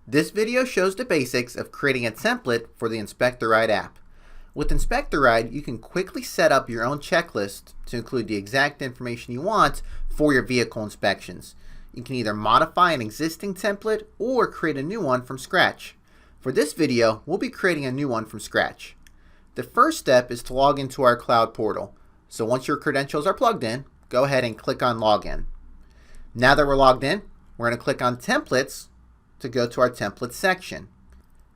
This video shows the basics of creating a template for the InspectARide app. With InspectARide, you can quickly set up your own checklist to include the exact information you want for your vehicle inspections. You can either modify an existing template or create a new one from scratch. For this video, we'll be creating a new one from scratch. The first step is to log into our cloud portal. So once your credentials are plugged in, go ahead and click on Login. Now that we're logged in, we're going to click on Templates to go to our Templates section.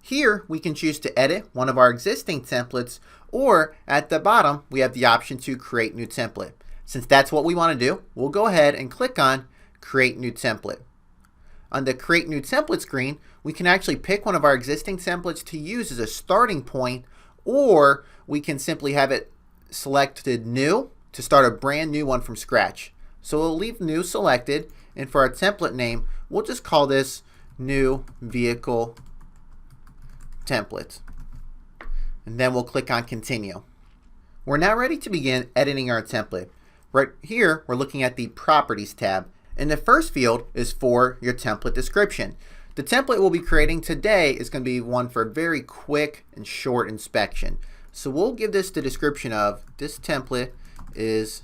Here we can choose to edit one of our existing templates, or at the bottom we have the option to create new template. Since that's what we want to do, we'll go ahead and click on Create New Template. On the Create New Template screen, we can actually pick one of our existing templates to use as a starting point, or we can simply have it selected New to start a brand new one from scratch. So we'll leave New selected, and for our template name, we'll just call this New Vehicle Template. And then we'll click on Continue. We're now ready to begin editing our template. Right here, we're looking at the Properties tab. And the first field is for your template description. The template we'll be creating today is going to be one for a very quick and short inspection. So we'll give this the description of, this template is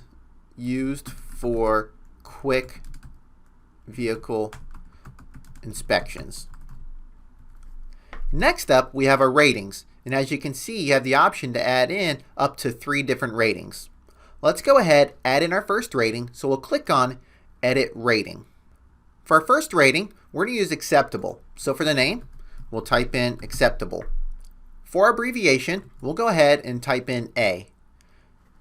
used for quick vehicle inspections. Next up, we have our ratings. And as you can see, you have the option to add in up to 3 different ratings. Let's go ahead, add in our first rating. So we'll click on Edit Rating. For our first rating, we're going to use acceptable. So for the name, we'll type in acceptable. For our abbreviation, we'll go ahead and type in A.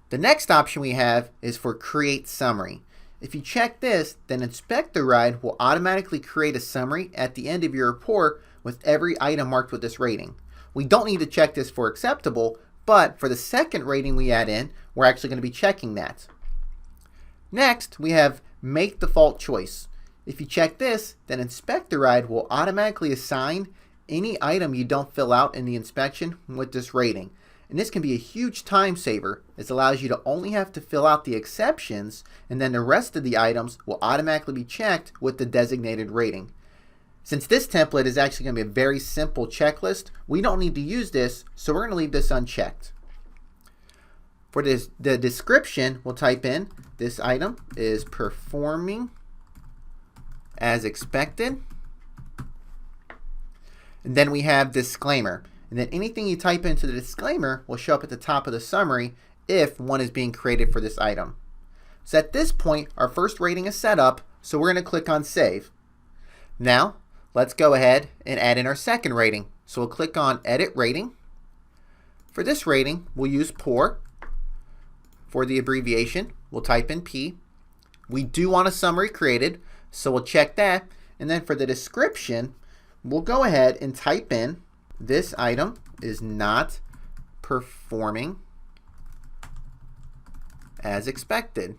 The next option we have is for Create Summary. If you check this, then InspectARide will automatically create a summary at the end of your report with every item marked with this rating. We don't need to check this for acceptable, but for the second rating we add in, we're actually going to be checking that. Next, we have Make Default Choice. If you check this, then InspectARide will automatically assign any item you don't fill out in the inspection with this rating. And this can be a huge time saver. This allows you to only have to fill out the exceptions, and then the rest of the items will automatically be checked with the designated rating. Since this template is actually going to be a very simple checklist, we don't need to use this, so we're going to leave this unchecked. For the description, we'll type in, this item is performing as expected. And then we have disclaimer. And then anything you type into the disclaimer will show up at the top of the summary if one is being created for this item. So at this point, our first rating is set up, so we're going to click on Save. Now, let's go ahead and add in our second rating. So we'll click on Edit Rating. For this rating, we'll use Poor. For the abbreviation, we'll type in P. We do want a summary created, so we'll check that. And then for the description, we'll go ahead and type in, this item is not performing as expected.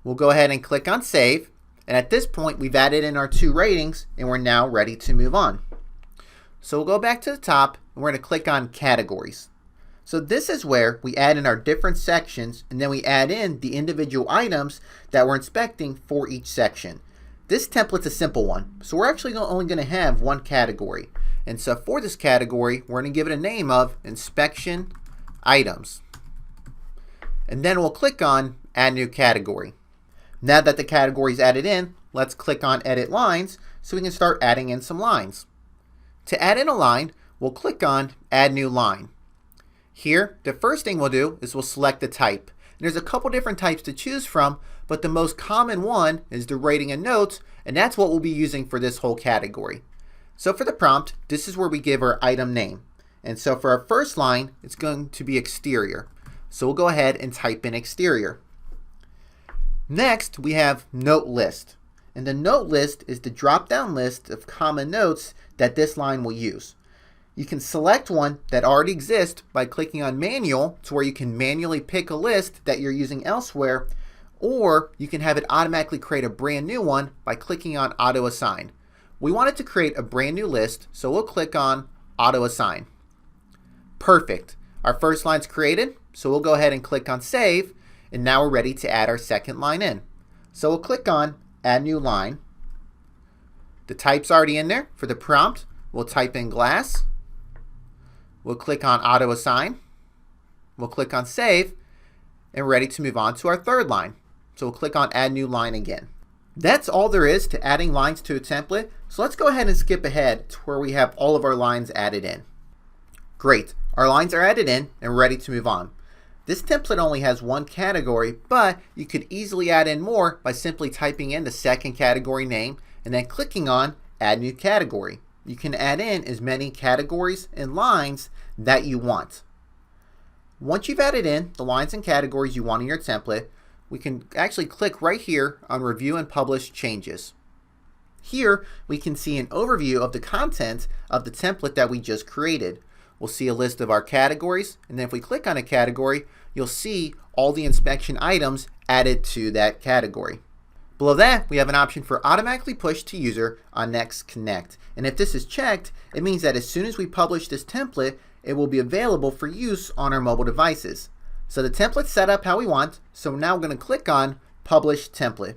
We'll go ahead and click on Save. And at this point, we've added in our 2 ratings, and we're now ready to move on. So we'll go back to the top, and we're going to click on Categories. So this is where we add in our different sections, and then we add in the individual items that we're inspecting for each section. This template's a simple one, so we're actually only going to have one category. And so for this category, we're going to give it a name of Inspection Items. And then we'll click on Add New Category. Now that the category is added in, let's click on Edit Lines so we can start adding in some lines. To add in a line, we'll click on Add New Line. Here, the first thing we'll do is we'll select the type. And there's a couple different types to choose from, but the most common one is the rating and notes, and that's what we'll be using for this whole category. So for the prompt, this is where we give our item name. And so for our first line, it's going to be exterior. So we'll go ahead and type in exterior. Next, we have note list. And the note list is the drop-down list of common notes that this line will use. You can select one that already exists by clicking on Manual, to where you can manually pick a list that you're using elsewhere, or you can have it automatically create a brand new one by clicking on Auto Assign. We want it to create a brand new list, so we'll click on Auto Assign. Perfect. Our first line's created, so we'll go ahead and click on Save, and now we're ready to add our second line in. So we'll click on Add New Line. The type's already in there. For the prompt, we'll type in glass. We'll click on auto assign. We'll click on save, and we're ready to move on to our third line. So we'll click on add new line again. That's all there is to adding lines to a template. So let's go ahead and skip ahead to where we have all of our lines added in. Great, our lines are added in and ready to move on. This template only has one category, but you could easily add in more by simply typing in the second category name and then clicking on add new category. You can add in as many categories and lines that you want. Once you've added in the lines and categories you want in your template, we can actually click right here on Review and Publish Changes. Here we can see an overview of the content of the template that we just created. We'll see a list of our categories, and then if we click on a category, you'll see all the inspection items added to that category. Below that, we have an option for automatically push to user on Next Connect. And if this is checked, it means that as soon as we publish this template, it will be available for use on our mobile devices. So the template's set up how we want, so now we're going to click on Publish Template.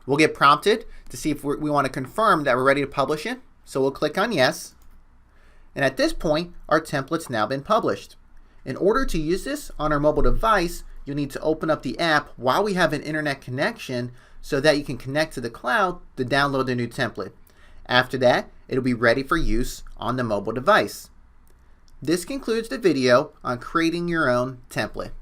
We'll get prompted to see if we want to confirm that we're ready to publish it, so we'll click on Yes. And at this point, our template's now been published. In order to use this on our mobile device, you'll need to open up the app while we have an internet connection so that you can connect to the cloud to download the new template. After that, it'll be ready for use on the mobile device. This concludes the video on creating your own template.